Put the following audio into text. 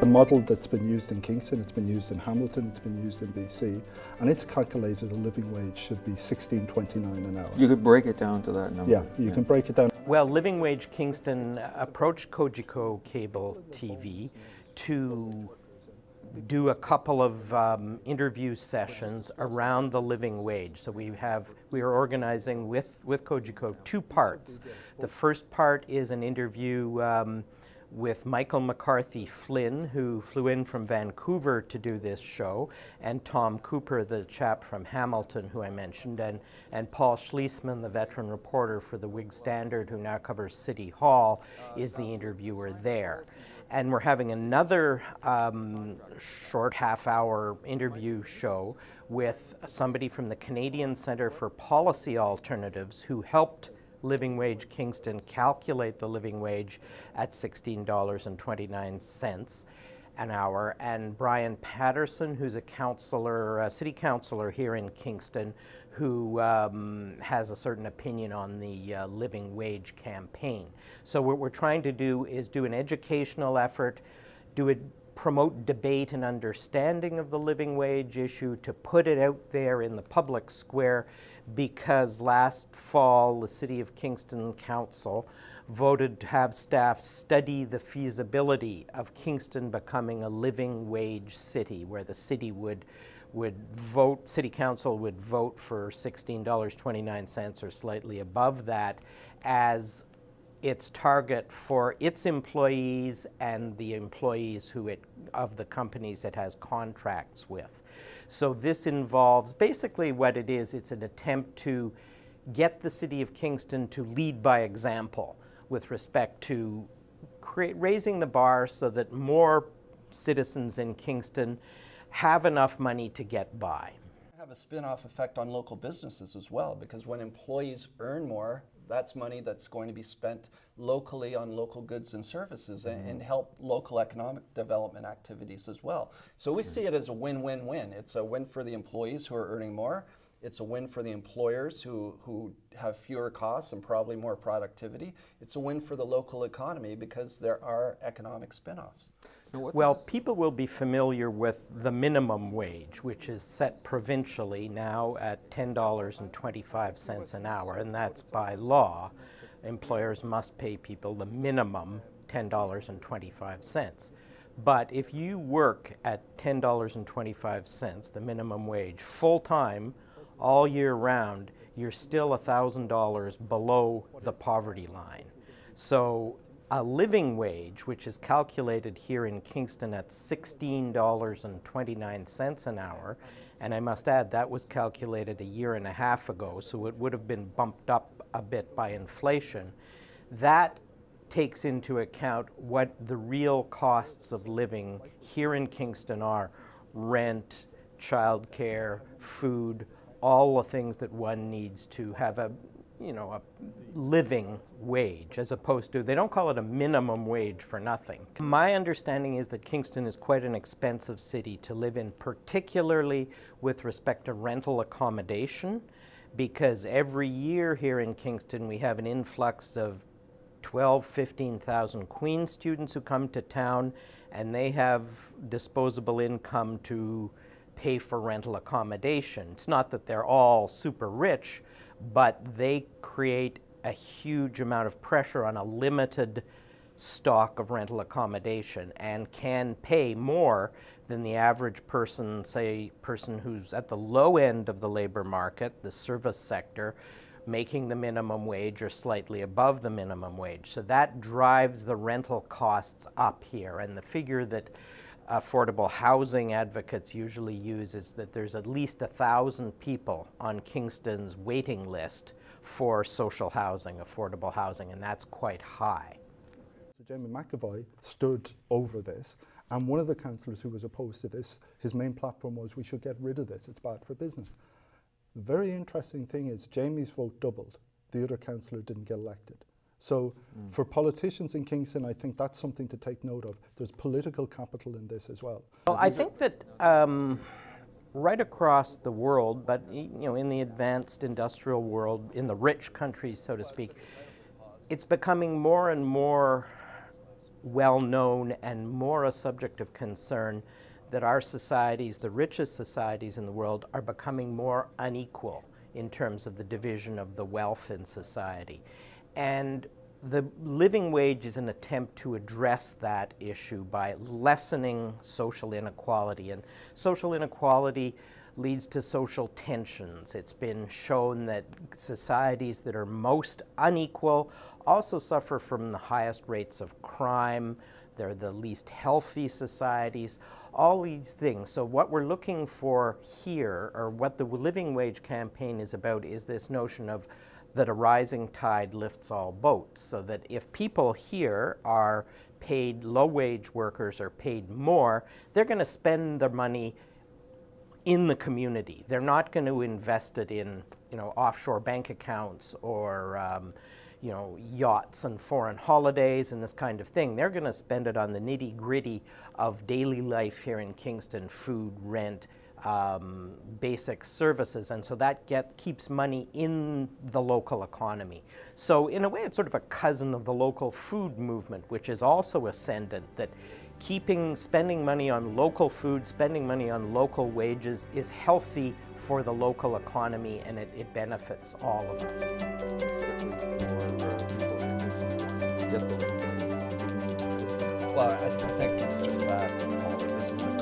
a model that's been used in Kingston, it's been used in Hamilton, it's been used in BC, and it's calculated a living wage should be $16.29 an hour. You could break it down to that number. Yeah, you can break it down. Well, Living Wage Kingston approached Cogeco Cable TV to do a couple of interview sessions around the living wage. So we are organizing with Cogeco two parts. The first part is an interview with Michael McCarthy Flynn, who flew in from Vancouver to do this show, and Tom Cooper, the chap from Hamilton who I mentioned, and Paul Schlesman, the veteran reporter for the Whig Standard, who now covers City Hall, is the interviewer there. And we're having another short half-hour interview show with somebody from the Canadian Centre for Policy Alternatives who helped Living Wage Kingston calculate the living wage at $16.29 an hour, and Brian Patterson, who's a city councillor here in Kingston, who has a certain opinion on the living wage campaign. So what we're trying to do is do an educational effort, promote debate and understanding of the living wage issue, to put it out there in the public square, because last fall the City of Kingston Council voted to have staff study the feasibility of Kingston becoming a living wage city, where the city City Council would vote for $16.29 or slightly above that as its target for its employees and the employees of the companies it has contracts with. So this involves, basically what it is, it's an attempt to get the City of Kingston to lead by example with respect to raising the bar so that more citizens in Kingston have enough money to get by. Have a spin-off effect on local businesses as well, because when employees earn more, that's money that's going to be spent locally on local goods and services and help local economic development activities as well. So we see it as a win-win-win. It's a win for the employees who are earning more. It's a win for the employers who have fewer costs and probably more productivity. It's a win for the local economy because there are economic spin-offs. Well, people will be familiar with the minimum wage, which is set provincially now at $10.25 an hour, and that's by law. Employers must pay people the minimum $10.25. But if you work at $10.25, the minimum wage, full-time, all year round, you're still $1,000 below the poverty line. So a living wage, which is calculated here in Kingston at $16.29 an hour, and I must add that was calculated a year and a half ago, so it would have been bumped up a bit by inflation. That takes into account what the real costs of living here in Kingston are: rent, childcare, food, all the things that one needs to have a living wage, as opposed to, they don't call it a minimum wage for nothing. My understanding is that Kingston is quite an expensive city to live in, particularly with respect to rental accommodation, because every year here in Kingston we have an influx of 15,000 Queen's students who come to town, and they have disposable income to pay for rental accommodation. It's not that they're all super rich, but they create a huge amount of pressure on a limited stock of rental accommodation and can pay more than the average person, say, person who's at the low end of the labor market, the service sector, making the minimum wage or slightly above the minimum wage. So that drives the rental costs up here. And the figure that affordable housing advocates usually use is that there's at least 1,000 people on Kingston's waiting list for social housing, affordable housing, and that's quite high. So Jamie McAvoy stood over this, and one of the councillors who was opposed to this, his main platform was, we should get rid of this, it's bad for business. The very interesting thing is Jamie's vote doubled. The other councillor didn't get elected. So for politicians in Kingston, I think that's something to take note of. There's political capital in this as well. Well, I think that right across the world, but in the advanced industrial world, in the rich countries, so to speak, it's becoming more and more well known and more a subject of concern that our societies, the richest societies in the world, are becoming more unequal in terms of the division of the wealth in society. And the living wage is an attempt to address that issue by lessening social inequality. And social inequality leads to social tensions. It's been shown that societies that are most unequal also suffer from the highest rates of crime. They're the least healthy societies, all these things. So what we're looking for here, or what the Living Wage campaign is about, is this notion of that a rising tide lifts all boats, so that if people here are paid, low-wage workers are paid more, they're going to spend their money in the community. They're not going to invest it in, offshore bank accounts or, yachts and foreign holidays and this kind of thing. They're going to spend it on the nitty-gritty of daily life here in Kingston: food, rent, basic services, and so that keeps money in the local economy. So in a way, it's sort of a cousin of the local food movement, which is also ascendant, that spending money on local food, spending money on local wages is healthy for the local economy, and it benefits all of us. Well, I think it's just that this is a